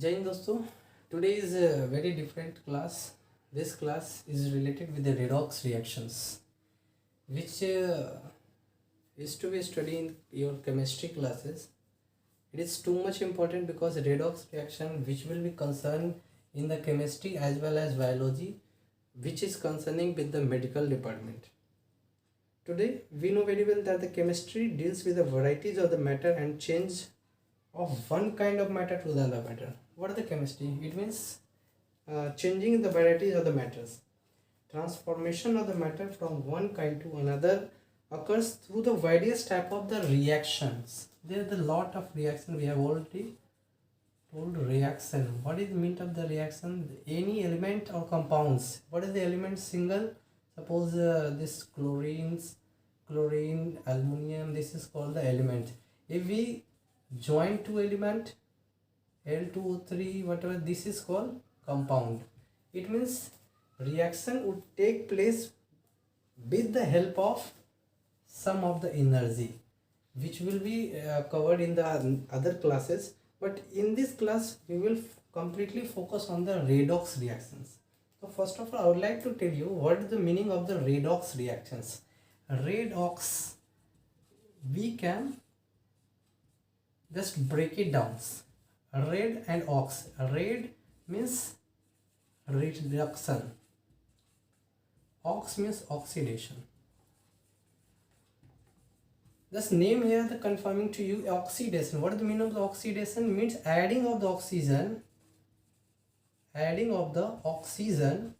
Jai Hind दोस्तों, today is a very different class. This class is related with the redox reactions, which is to be studied in your chemistry classes. It is too much important because redox reaction, which will be concerned in the chemistry as well as biology, which is concerning with the medical department. Today, we know very well that the chemistry deals with the varieties of the matter and change of one kind of matter to the other matter. What is the chemistry? It means changing the varieties of the matters. Transformation of the matter from one kind to another occurs through the various type of the reactions. There is a lot of reaction we have already told. Reaction. What is the meaning of the reaction? Any element or compounds. What is the element? Single. Suppose this chlorine, aluminum. This is called the element. If we join two element, L2O3, whatever, this is called compound. It means reaction would take place with the help of some of the energy, which will be covered in the other classes, but in this class we will completely focus on the redox reactions. So first of all, I would like to tell you what is the meaning of the redox reactions. Redox, we can just break it down. Red and ox. Red means reduction. Ox means oxidation. Just name here the confirming to you oxidation. What is the meaning of the oxidation? Means adding of the oxygen. Adding of the oxygen,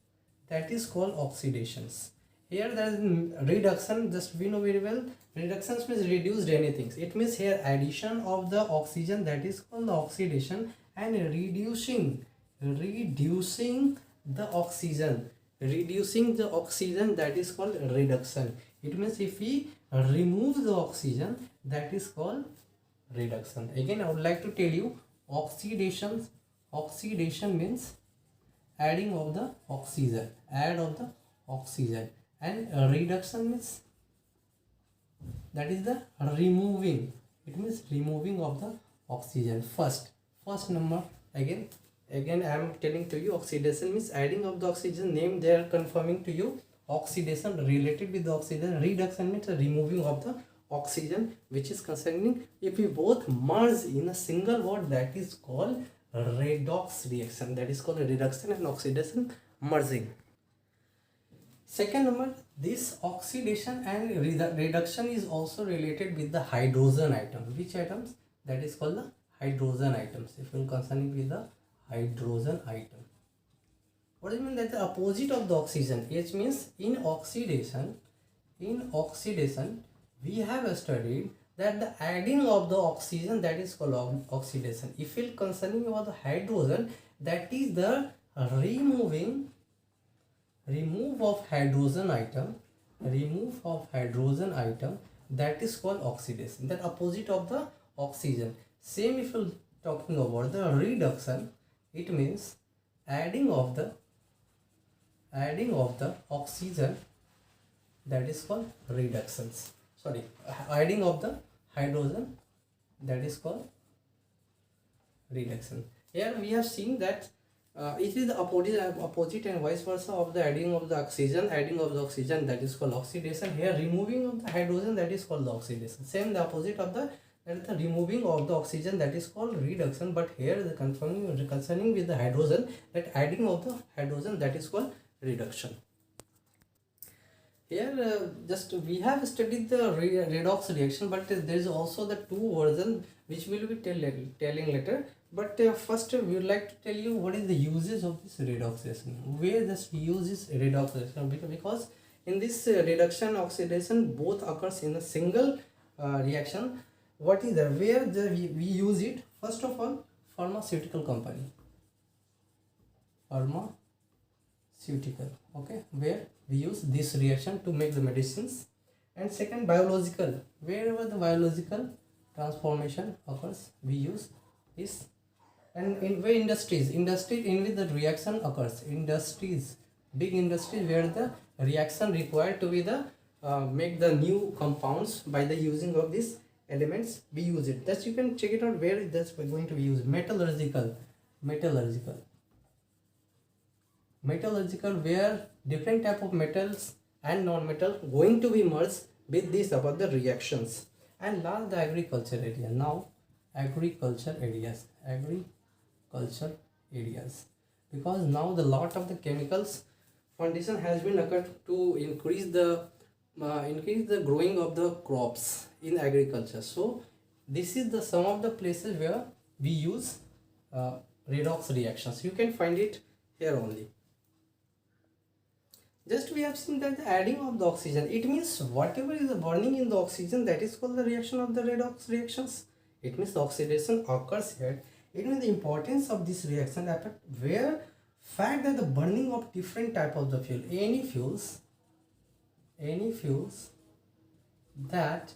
that is called oxidations. Here there is reduction. Just we know very well, reductions means reduced anything. It means here addition of the oxygen, that is called the oxidation, and reducing the oxygen, that is called reduction. It means if we remove the oxygen, that is called reduction. Again, I would like to tell you oxidation means adding of the oxygen, and reduction means that is the removing. It means removing of the oxygen. First number, again I am telling to you, oxidation means adding of the oxygen. Name they are confirming to you oxidation related with the oxygen. Reduction means removing of the oxygen, which is concerning if we both merge in a single word, that is called redox reaction. That is called reduction and oxidation merging. Second number, this oxidation and reduction is also related with the hydrogen atom. Which atoms? That is called the hydrogen atoms. If you are concerning with the hydrogen atom. What does it mean? That the opposite of the oxygen. It means in oxidation we have studied that the adding of the oxygen, that is called oxidation. If you are concerning about the hydrogen, that is the remove of hydrogen atom, that is called oxidation. That opposite of the oxygen. Same if you are talking about the reduction, it means adding of the oxygen, that is called reductions. Sorry, adding of the hydrogen, that is called reduction. Here we have seen that it is the opposite and vice versa of the adding of the oxygen. That is called oxidation. Here removing of the hydrogen, that is called the oxidation. Same the opposite of the removing of the oxygen, that is called reduction. But here the concerning with the hydrogen, that adding of the hydrogen, that is called reduction. Here just we have studied the redox reaction, but there is also the two versions which we will be telling later. But first we would like to tell you what is the uses of this redox reaction. Where just we use this redox reaction, because in this reduction oxidation both occurs in a single reaction. What is there? Where we use it? First of all, pharmaceutical company. Okay, where we use this reaction to make the medicines. And second, biological. Wherever the biological transformation occurs, we use this. And in where industries in which the reaction occurs, big industries where the reaction required to be the make the new compounds by the using of these elements, we use it. Thus you can check it out where that's going to be used. Metallurgical, metallurgical. Metallurgical, where different type of metals and non-metal going to be merged with these about the reactions. And last, the agriculture area. Now agriculture areas, because now the lot of the chemicals foundation has been occurred to increase the growing of the crops in agriculture. So this is the some of the places where we use redox reactions. You can find it here only. Just we have seen that the adding of the oxygen, it means whatever is burning in the oxygen, that is called the reaction of the redox reactions. It means the oxidation occurs here. It means the importance of this reaction effect, where fact that the burning of different type of the fuel, any fuels that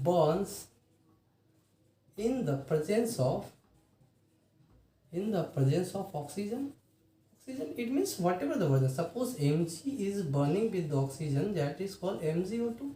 burns in the presence of oxygen, it means whatever the version. Suppose Mg is burning with the oxygen, that is called MgO2.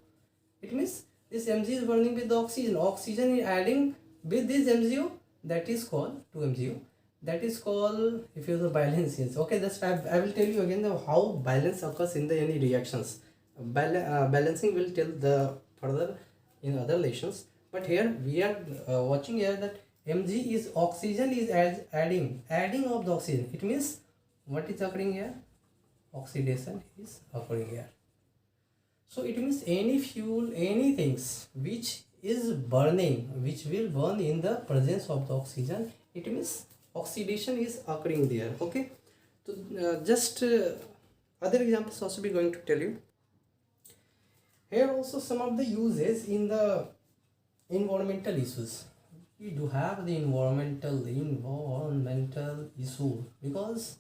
It means this Mg is burning with the oxygen. Oxygen is adding with this MgO, that is called 2MgO. That is called, if you the balance is okay. Just I will tell you again how balance occurs in the any reactions. Balancing will tell the further in other lessons. But here we are watching here that Mg is oxygen is adding of the oxygen. It means what is occurring here? Oxidation is occurring here. So it means any fuel, any things which is burning, which will burn in the presence of the oxygen, it means oxidation is occurring there. Okay. So just other examples also be going to tell you. Here also some of the uses in the environmental issues. We do have the environmental issue, because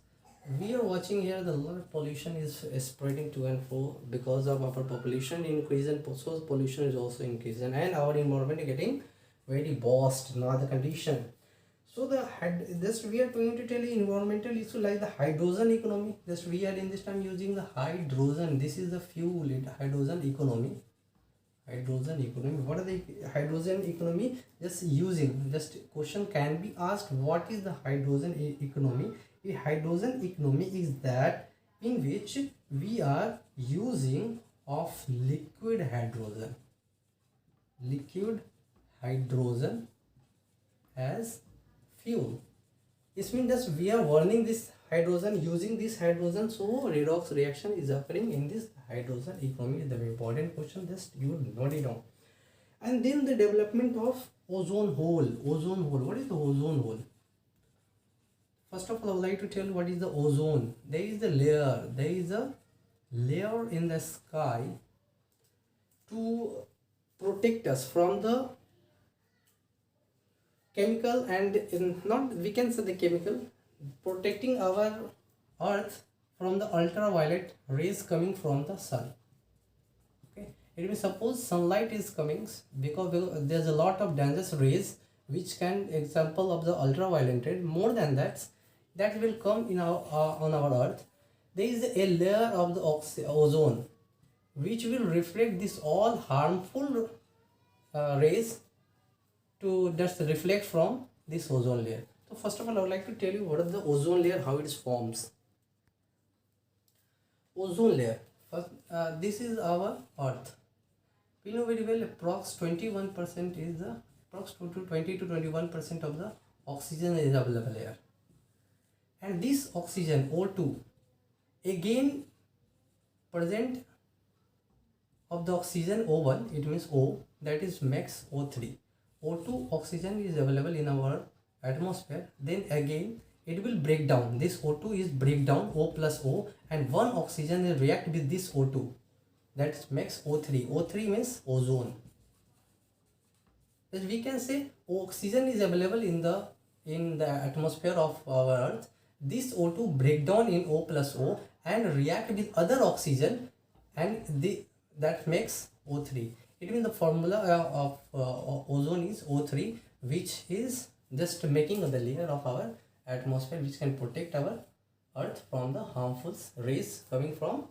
we are watching here the lot of pollution is spreading to and fro because of our population increase, and source pollution is also increasing, and our environment is getting very vast in other condition. So just we are going to tell you environmental issue like the hydrogen economy. Just we are in this time using the hydrogen. This is the fuel in hydrogen economy. What are the hydrogen economy? Just using, just question can be asked, what is the hydrogen economy? A hydrogen economy is that in which we are using of liquid hydrogen as fuel. This means that we are burning this hydrogen, using this hydrogen, so redox reaction is occurring in this hydrogen economy. The important question, just you note it down. And then the development of ozone hole. What is the ozone hole? First of all, I would like to tell what is the ozone. There is a layer in the sky to protect us from the chemical, and not we can say the chemical, protecting our earth from the ultraviolet rays coming from the sun. Okay, it means suppose sunlight is coming, because there's a lot of dangerous rays which can example of the ultraviolet ray. More than that will come in our on our earth. There is a layer of the ozone which will reflect this all harmful rays to just reflect from this ozone layer. So first of all, I would like to tell you what is the ozone layer, how it forms. Ozone layer. First, this is our earth. We know very well approx 21% is the approx 20 to 21% of the oxygen is available here. And this oxygen O2 again present of the oxygen O1, it means O, that is makes O3. O2 oxygen is available in our atmosphere, then again it will break down. This O2 is break down O plus O, and one oxygen will react with this O2, that makes O3. O3 means ozone. As we can say oxygen is available in the atmosphere of our earth. This O2 break down in O plus O and react with other oxygen, and that makes O3. It means the formula of ozone is O3, which is just making the layer of our atmosphere which can protect our earth from the harmful rays coming from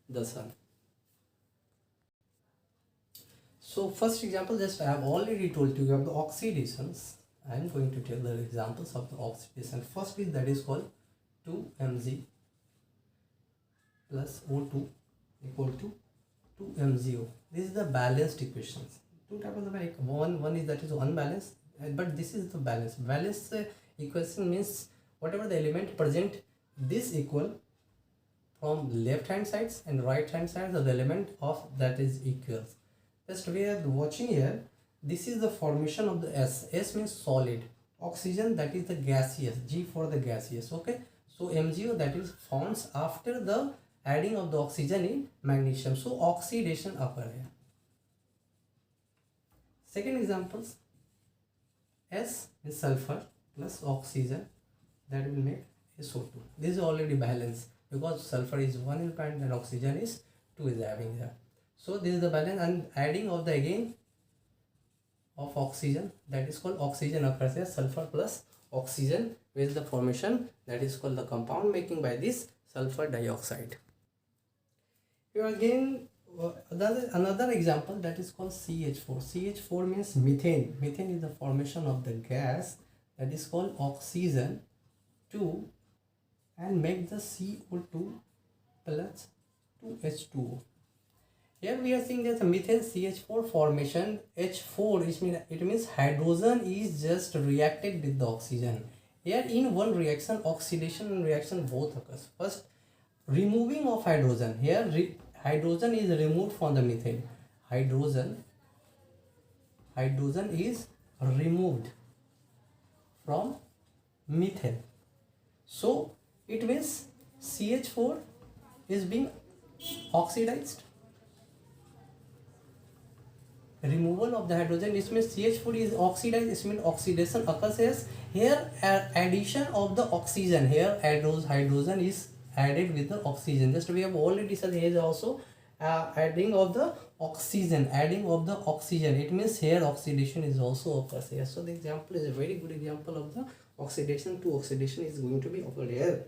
the sun. So first example, just I have already told you have the oxidations, I am going to tell the examples of the oxidation. First is that is called 2Mg plus O2 equal to 2MgO. This is the balanced equations. Two types of the one is that is unbalanced, but this is the balance. Balance equation means whatever the element present, this equal from left hand sides and right hand sides of the element of that is equals. Just we are watching here. This is the formation of the S. S means solid. Oxygen, that is the gaseous. G for the gaseous. Okay. So MgO, that is forms after the adding of the oxygen in magnesium. So oxidation occur here. Second examples. S is sulfur plus oxygen, that will make SO2. This is already balanced because sulfur is 1 element and oxygen is 2 is having here. So this is the balance, and adding of the again of oxygen, that is called oxygen occurs here. Sulfur plus oxygen with the formation, that is called the compound making by this sulfur dioxide. Here again another example, that is called CH4. CH4 means methane. Methane is the formation of the gas that is called oxygen 2 and make the CO2 plus 2H2O. Here we are seeing there's a methane CH4 formation. H4 it means hydrogen is just reacted with the oxygen. Here in one reaction, oxidation and reaction both occurs. First, removing of hydrogen. Here hydrogen is removed from the methane. Hydrogen is removed from methane. So it means CH4 is being oxidized. Removal of the hydrogen, this means CH4 is oxidized. This means oxidation occurs as here addition of the oxygen. Here hydrogen is added with the oxygen. Just we have already said here is also adding of the oxygen. It means here oxidation is also occurs here. So the example is a very good example of the oxidation. To oxidation is going to be occurred here.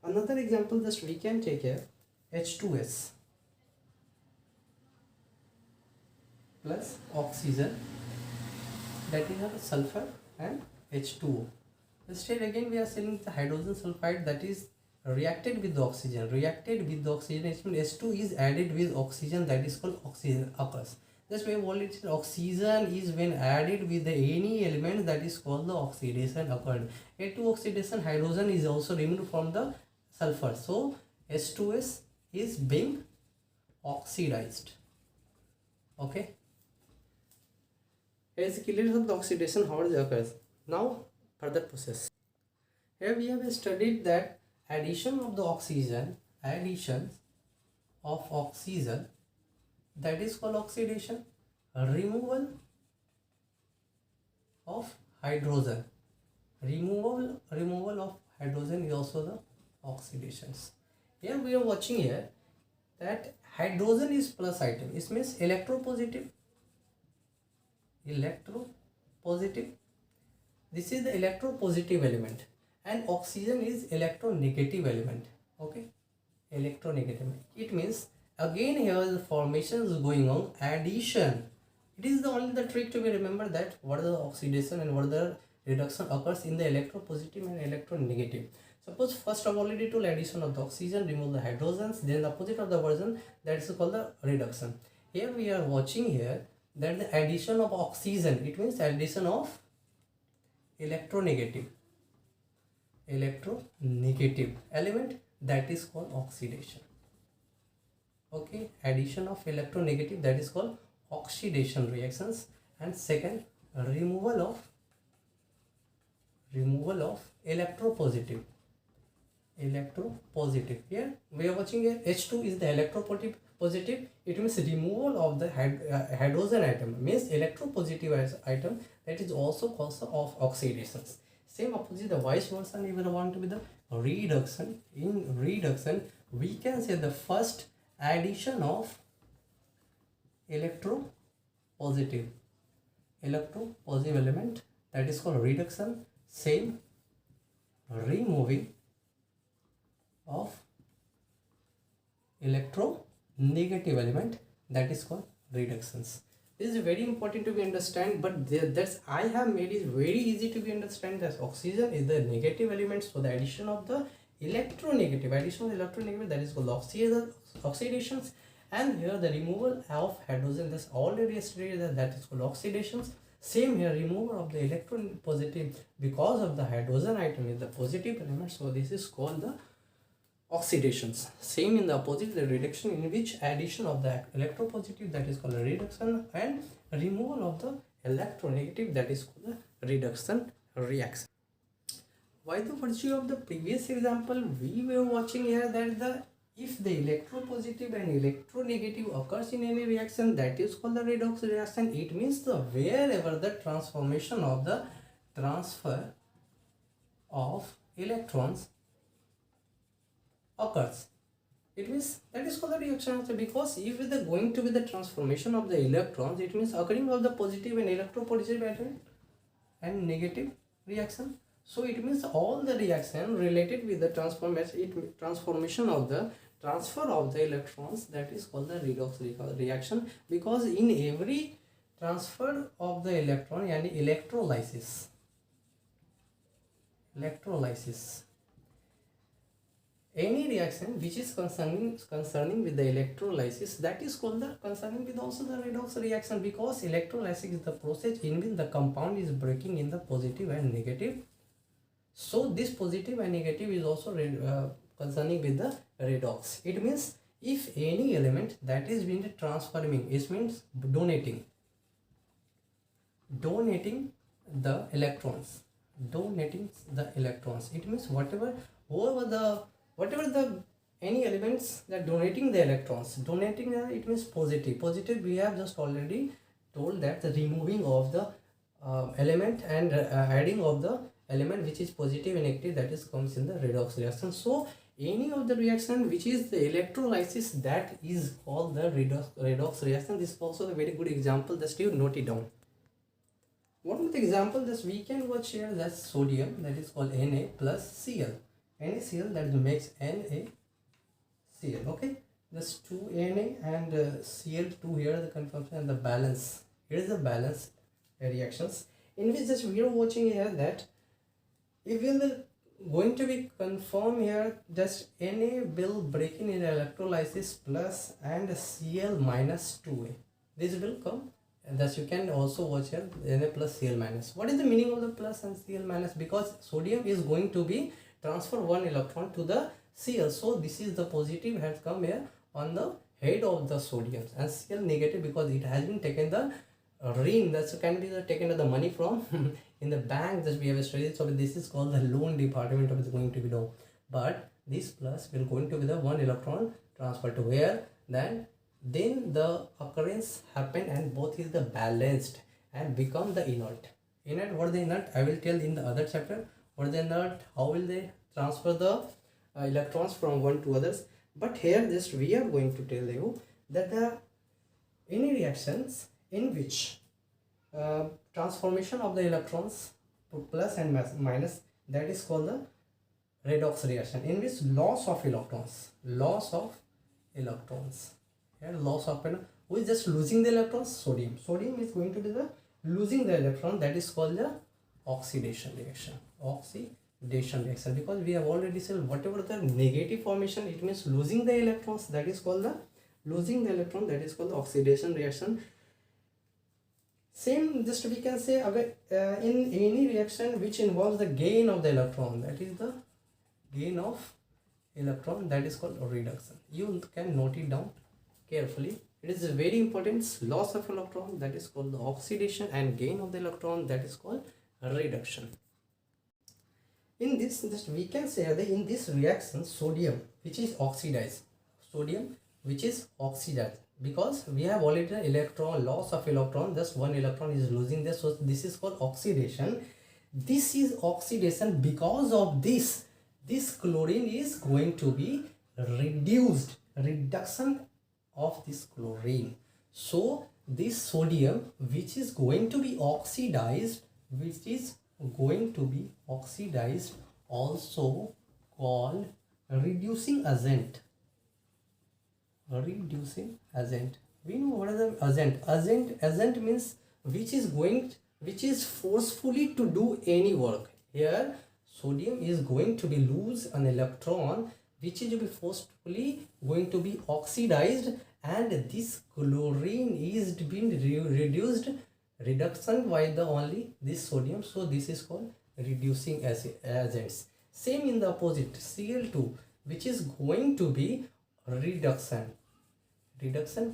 Another example just we can take here, H2S plus oxygen, that is a sulfur and H2O. Instead again we are saying the hydrogen sulfide, that is reacted with the oxygen. Reacted with the oxygen, it means H2 is added with oxygen, that is called oxygen occurs. Just we have already said oxygen is when added with the any element, that is called the oxidation occurred. A2 oxidation, hydrogen is also removed from the sulfur. So H2S is being oxidized. Okay. As clear of the oxidation how it occurs. Now further process. Here we have studied that addition of the oxygen, that is called oxidation. Removal of hydrogen. Removal of hydrogen is also the oxidations. Here we are watching here that hydrogen is plus item. It means electropositive. This is the electropositive element, and oxygen is electronegative element. Okay, electronegative. It means again here the formation is going on. Addition. It is the only the trick to be remember that what the oxidation and what the reduction occurs in the electropositive and electronegative. Suppose first of already told addition of the oxygen, remove the hydrogens, then the opposite of the version, that is called the reduction. Here we are watching here that the addition of oxygen, it means addition of electronegative element, that is called oxidation. Okay, addition of electronegative, that is called oxidation reactions. And second, removal of electropositive. Here we are watching here H2 is the electropositive. It means removal of the hydrogen atom, means electropositive item, that is also cause of oxidations. Same opposite, the vice versa, if we want to be the reduction. In reduction we can say the first addition of electropositive element, that is called reduction. Same removing of electronegative element, that is called reductions. This is very important to be understand, but that's I have made it very easy to be understand that oxygen is the negative element, so the addition of the electronegative, that is called oxidations, and here the removal of hydrogen, that's already stated that is called oxidations. Same here, removal of the electron positive because of the hydrogen atom is the positive element, so this is called the oxidations. Same in the opposite, the reduction, in which addition of the electropositive, that is called a reduction, and removal of the electronegative, that is called the reduction reaction. By the virtue of the previous example, we were watching here that the if the electropositive and electronegative occurs in any reaction, that is called the redox reaction. It means the wherever the transformation of the transfer of electrons occurs, it means that is called the reaction answer. Because if it is going to be the transformation of the electrons, it means occurring of the positive and electropositive element and negative reaction. So it means all the reaction related with the transformation of the transfer of the electrons, that is called the redox reaction. Because in every transfer of the electron and electrolysis, any reaction which is concerning with the electrolysis, that is called the concerning with also the redox reaction, because electrolysis is the process in which the compound is breaking in the positive and negative. So this positive and negative is also concerning with the redox. It means if any element that is being transforming, it means donating the electrons, it means whatever the any elements that donating the electrons, it means positive we have just already told that the removing of the element and adding of the element which is positive and negative, that is comes in the redox reaction. So any of the reaction which is the electrolysis, that is called the redox reaction. This is also a very good example, just you note it down. One of the example that we can watch here, that's sodium, that is called Na plus Cl. NaCl, that makes NaCl. Okay, that's 2 Na and Cl2 here, the conformation and the balance. Here is the balance reactions in which just we are watching here that if we will going to be confirm here, just Na will break in electrolysis plus and Cl minus 2a. This will come, and thus you can also watch here Na plus Cl minus. What is the meaning of the plus and Cl minus? Because sodium is going to be transfer one electron to the Cl, so this is the positive has come here on the head of the sodium, and Cl negative because it has been taken the ring, that can be taken the money from in the bank that we have studied. So this is called the loan department of is going to be low, but this plus will going to be the one electron transfer to where, then the occurrence happen and both is the balanced and become the inert. What is the inert? I will tell in the other chapter. What is the inert? How will they transfer the electrons from one to others? But here just we are going to tell you that the any reactions in which transformation of the electrons to plus and minus, that is called the redox reaction, in which loss of electrons here, loss of who is just losing the electrons, sodium is going to be the losing the electron, that is called the oxidation reaction, because we have already said whatever the negative formation, it means losing the electrons, that is called the the oxidation reaction. Same, just we can say in any reaction which involves the gain of the electron, that is the gain of electron, that is called reduction. You can note it down carefully. It is very important. Loss of electron, that is called the oxidation, and gain of the electron, that is called reduction. In this, just we can say that in this reaction, sodium which is oxidized, because we have already electron, loss of electron, just one electron is losing this, so this is called oxidation. This is oxidation. Because of this chlorine is going to be reduction of this chlorine. So this sodium which is going to be oxidized, also called reducing agent. We know what is the agent. Agent means which is forcefully to do any work. Here sodium is going to be lose an electron, which is to be forcefully going to be oxidized, and this chlorine is being reduced, reduction by the only this sodium. So this is called reducing agents. Same in the opposite, Cl2, which is going to be reduction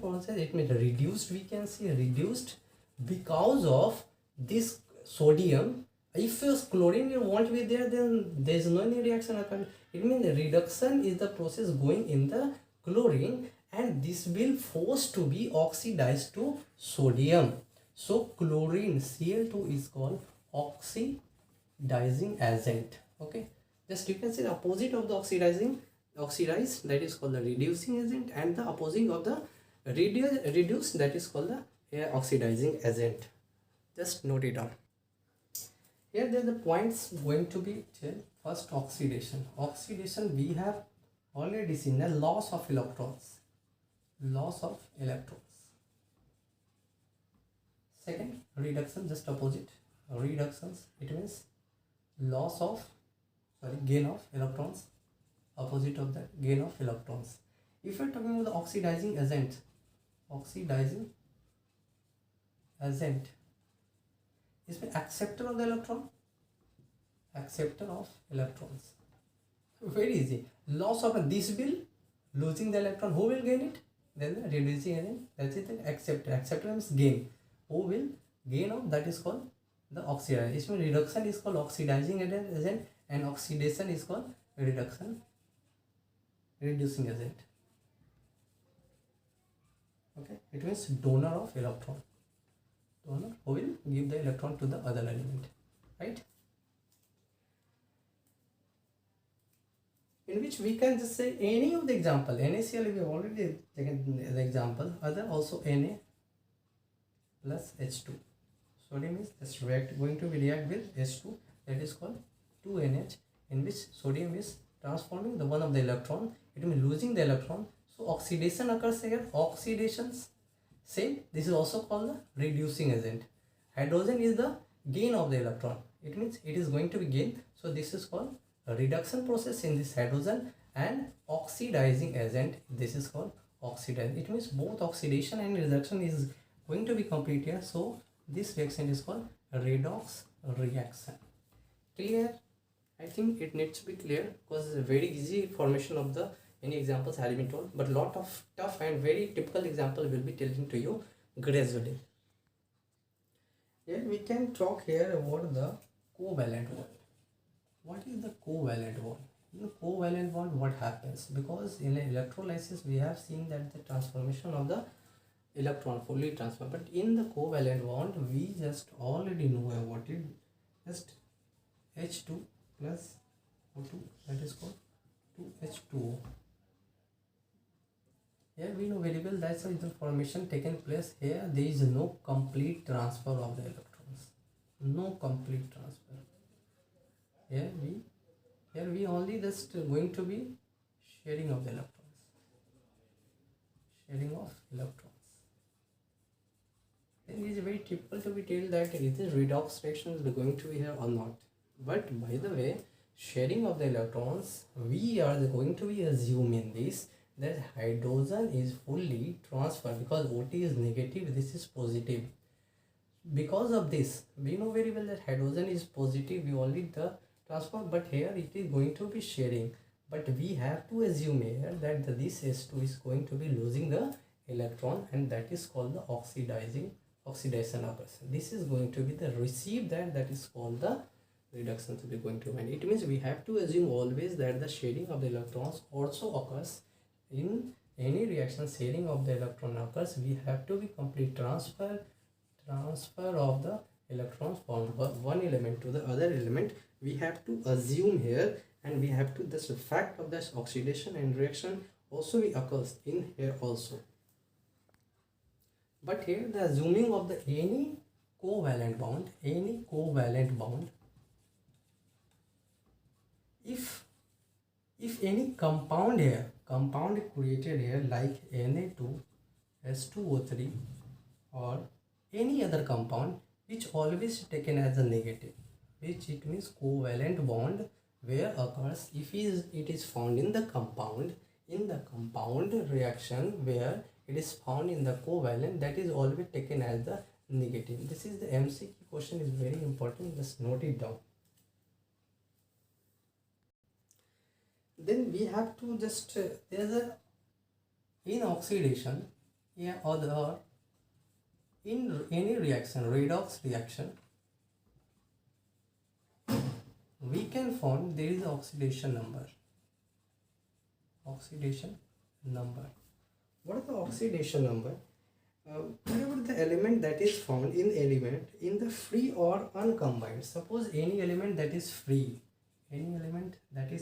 process. It means reduced, we can say reduced because of this sodium. If chlorine won't be there, then there is no any reaction occurred. It means the reduction is the process going in the chlorine, and this will force to be oxidized to sodium. So chlorine Cl2 is called oxidizing agent. Okay, just you can say the opposite of the oxidized, that is called the reducing agent, and the opposite of the reduced, that is called the oxidizing agent. Just note it down. Here there are the points going to be till. First, oxidation. Oxidation we have already seen the loss of electrons. Second, reduction, just opposite. Reductions, it means gain of electrons. Opposite of that, gain of electrons. If you are talking about the oxidizing agent is the acceptor of the electrons. Very easy. Loss of this will losing the electron. Who will gain it? Then the reducing agent. That's it. Acceptor means gain. Who will gain of? That is called the oxidization. Reduction is called oxidizing agent, and oxidation is called reducing agent. Okay, it means donor of electron. Donor who will give the electron to the other element, right? In which we can just say any of the example. NaCl we have already taken the example. Other also Na plus H2. Sodium is just going to be react with H2, that is called 2NH, in which sodium is transforming the one of the electron. It means losing the electron. So oxidation occurs here. Oxidations. Same. This is also called the reducing agent. Hydrogen is the gain of the electron. It means it is going to be gain. So this is called a reduction process in this hydrogen, and oxidizing agent. This is called oxidizing. It means both oxidation and reduction is going to be complete here. So this reaction is called a redox reaction. Clear? I think it needs to be clear because it's a very easy formation of the any examples have been told, but lot of tough and very typical example will be telling to you gradually. Here we can talk here about the covalent bond. What is the covalent bond? In the covalent bond, what happens? Because in electrolysis we have seen that the transformation of the electron fully transferred, but in the covalent bond we just already know about it. Just H2 plus O2, that is called 2H2O. Here we know very well that's how the formation taken place. Here there is no complete transfer of the electrons. No complete transfer. Here we only just going to be sharing of the electrons. Then it is very typical to be told that is this redox reaction is going to be here or not. But by the way, sharing of the electrons, we are going to be assuming this that hydrogen is fully transferred, because OT is negative, this is positive. Because of this, we know very well that hydrogen is positive, we only the transfer, but here it is going to be sharing. But we have to assume here that this S2 is going to be losing the electron, and that is called the oxidation occurs. This is going to be the receive that is called the reduction to be going to find. It means we have to assume always that the sharing of the electrons also occurs. In any reaction, sharing of the electron occurs. We have to be complete transfer of the electrons from one element to the other element. We have to assume here, and we have to this fact of this oxidation and reaction also occurs in here also. But here the assuming of the any covalent bond, if any compound created here like Na2 S2O3 or any other compound which always taken as a negative, which it means covalent bond where occurs if it is found in the compound reaction where it is found in the covalent, that is always taken as the negative. This is the MCQ question, is very important, just note it down. Then we have to just there's a in oxidation, yeah, or in any reaction, redox reaction, we can find there is oxidation number. Oxidation number. What is the oxidation number? Whatever the element that is found in the free or uncombined. Suppose any element that is free, that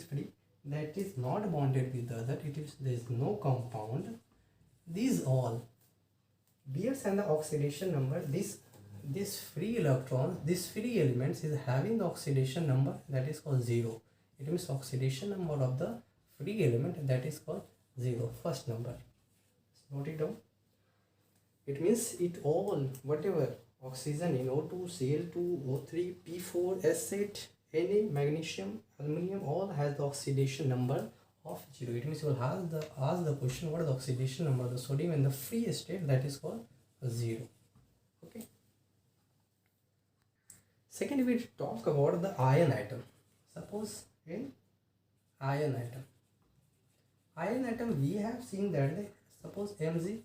is not bonded with the other, there is no compound. These all bears and the oxidation number. This free electrons, this free elements is having the oxidation number that is called 0. It means oxidation number of the free element that is called 0. First number. Note it down. It means it all, whatever oxygen in O2, Cl2, O3, P4, S8, Na, magnesium, aluminum, all has the oxidation number of 0. It means you will ask the question, what is the oxidation number of the sodium in the free state, that is called 0. Okay. Second, we talk about the ion atom. Suppose in ion atom we have seen that suppose Mg2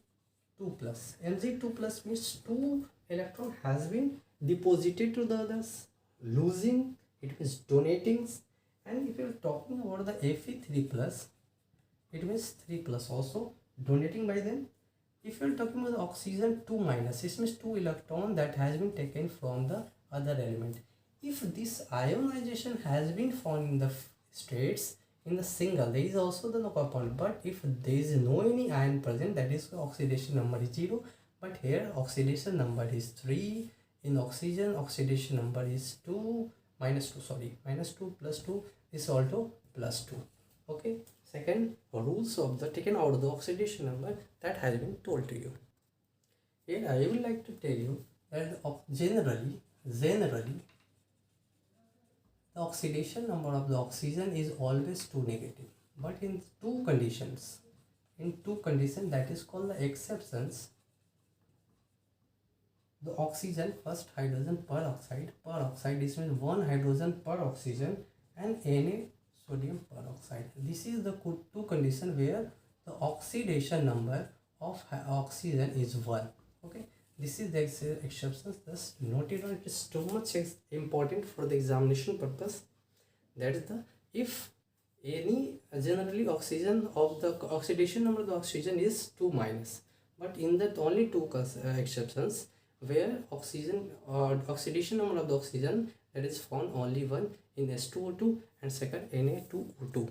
plus. Mg2 plus means 2 electron has been deposited to the others, losing, it means donating. And if you are talking about the Fe3 plus, it means 3 plus also donating by them. If you are talking about the oxygen 2 minus, it means 2 electron that has been taken from the other element. If this ionization has been found in the states in the single, there is also the no compound. But if there is no any ion present, that is oxidation number is 0. But here oxidation number is 3. In oxygen, oxidation number is 2 minus 2. Sorry, minus 2 plus 2 is also plus 2. Okay. Second, rules of the taken out of the oxidation number that has been told to you. Here I would like to tell you that generally the oxidation number of the oxygen is always 2 negative. But in two conditions, that is called the exceptions, the oxygen, first hydrogen peroxide is means 1 hydrogen per oxygen and Na sodium peroxide. This is the two condition where the oxidation number of oxygen is 1. Okay, this is the exceptions. Just note it down. It is too much important for the examination purpose. That is the if any generally oxygen of the oxidation number of the oxygen is 2 minus, but in that only two exceptions where oxygen or oxidation number of the oxygen that is found only 1 in S2O2 and second Na2O2.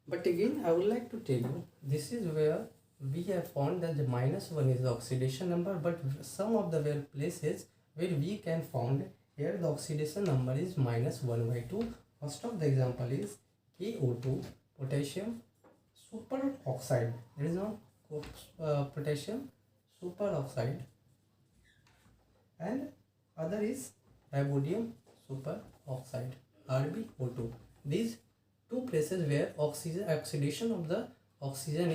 But again I would like to tell you, this is where we have found that the minus 1 is the oxidation number, but some of the places where we can found here the oxidation number is minus 1 by 2. First of the example is KO2, potassium superoxide. There is no potassium superoxide, and other is rhodium superoxide, RbO2. These two places where oxidation of the oxygen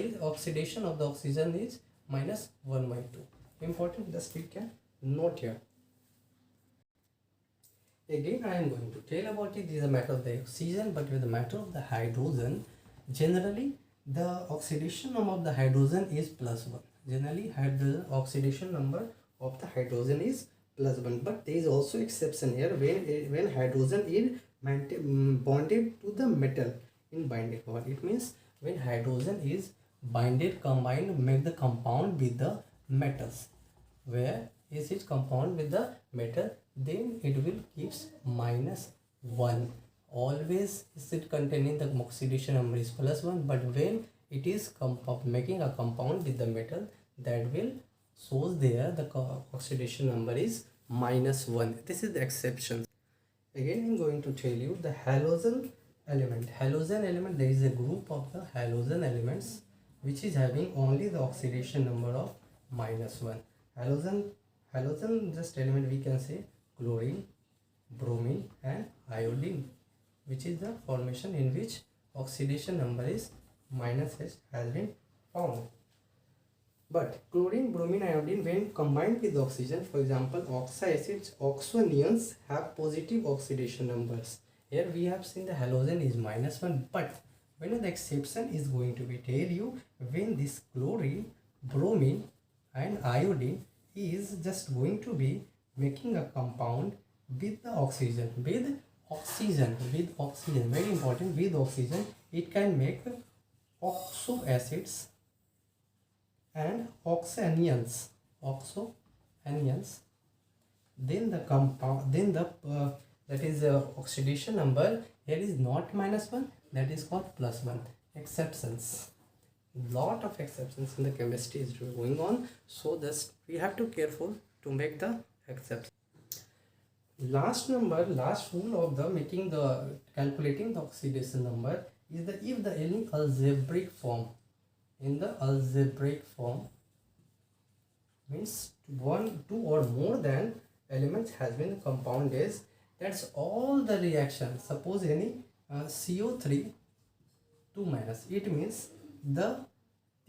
is minus 1 by 2. Important, just we can note here. Again I am going to tell about it. This is a matter of the oxygen, but with the matter of the hydrogen, generally the oxidation number of the hydrogen is plus 1. Generally hydrogen oxidation number of the hydrogen is plus 1, but there is also exception here when hydrogen is bonded to the metal in binding bond. It means when hydrogen is combined, make the compound with the metals. Where is it compound with the metal, then it will gives minus 1. Always is it containing the oxidation number is plus 1, but when it is making a compound with the metal, that will shows there the oxidation number is minus 1. This is the exception. Again I am going to tell you the halogen element. There is a group of the halogen elements which is having only the oxidation number of -1. Halogen just element we can say chlorine, bromine and iodine, which is the formation in which oxidation number is -H has been found. But chlorine, bromine, iodine, when combined with oxygen, for example, oxyacids, oxonions have positive oxidation numbers. Here we have seen the halogen is -1, but when the exception is going to be tell you when this chlorine, bromine and iodine is just going to be making a compound with the oxygen, very important, with oxygen, it can make oxoacids and oxonions, then the compound, then the that is oxidation number here is not -1, that is called +1. Exceptions, lot of exceptions in the chemistry is going on, so this we have to careful to make the exception. Last rule of the calculating the oxidation number is that if the any algebraic form, in the algebraic form means one, two or more than elements has been compound is, that's all the reaction. Suppose any CO3 2 minus, it means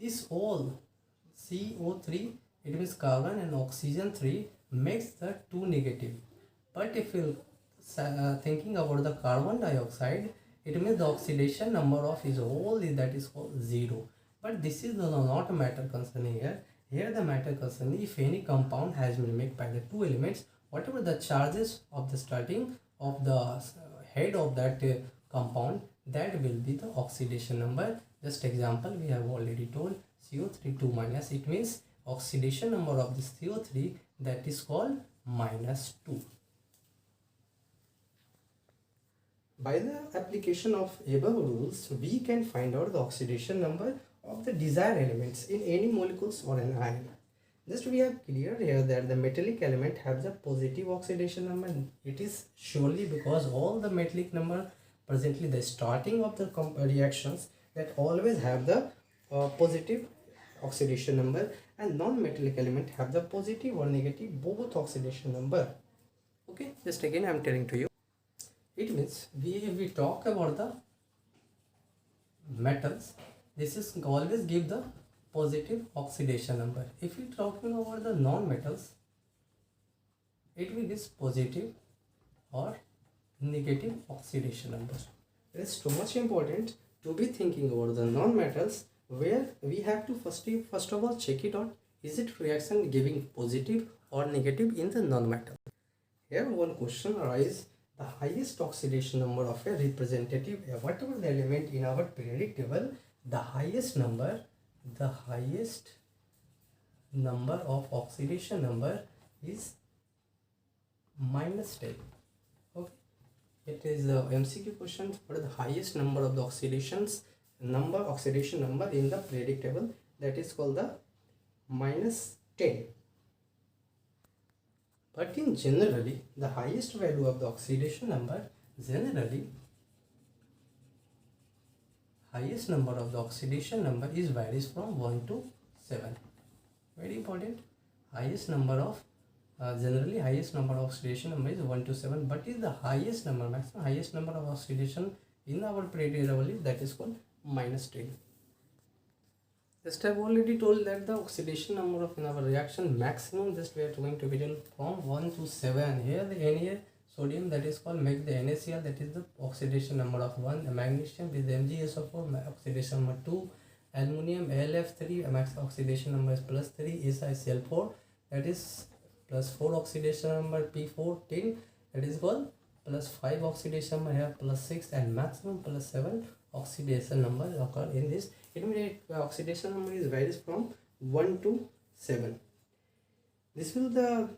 this all CO3, it means carbon and oxygen 3 makes the 2 negative. But if you thinking about the carbon dioxide, it means the oxidation number of is whole that is called 0. But this is not a matter concerning here. Here the matter concerning if any compound has been made by the two elements, whatever the charges of the starting of the head of that compound, that will be the oxidation number. Just example we have already told, CO3 2 minus, it means oxidation number of this CO3 that is called -2. By the application of above rules, we can find out the oxidation number of the desired elements in any molecules or an ion. Just we have clear here that the metallic element has a positive oxidation number. It is surely because all the metallic number presently the starting of the reactions that always have the positive oxidation number, and non-metallic element have the positive or negative both oxidation number. Okay, just again I am telling to you. It means we talk about the metals, this is always give the positive oxidation number. If we talking about the non-metals, it will give positive or negative oxidation number. It is too much important to be thinking about the non-metals, where we have to first of all check it out, is it reaction giving positive or negative in the non-metal. Here one question arises, the highest oxidation number of a representative, whatever the element in our periodic table, the highest number of oxidation number is -10. Okay, it is the MCQ question for the highest number of the oxidation number in the periodic table, that is called the -10. But in generally, the highest value of the oxidation number, highest number of the oxidation number is varies from 1 to 7. Very important. Highest number of generally highest number of oxidation number is 1 to 7, but is the highest number, maximum highest number of oxidation in our periodic table, that is called -10. Just I have already told that the oxidation number of in our reaction maximum, just we are going to be from 1 to 7. Here the Na sodium, that is called make the NaCl, that is the oxidation number of 1. The magnesium is the MgSO4, oxidation number 2. Aluminium Al(F3), max oxidation number is +3. SiCl4, that is +4 oxidation number. P410, that is called +5 oxidation number here, +6, and maximum +7 oxidation number occur in this. It means oxidation number is varies from 1 to 7. This will the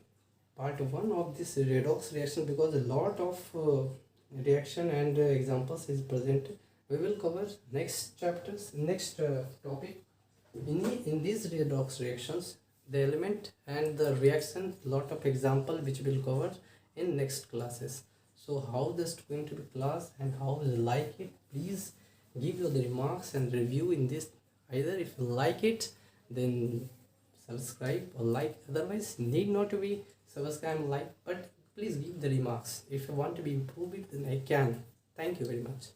part 1 of this redox reaction, because a lot of reaction and examples is presented. We will cover next chapters, next topic. In these redox reactions, the element and the reaction, lot of example which will cover in next classes. So how this going to be class and how you like it, please give your the remarks and review in this Either if you like it, then subscribe or like, otherwise need not to be subscribe and like, but please give the remarks. If you want to be improved it, then I can. Thank you very much.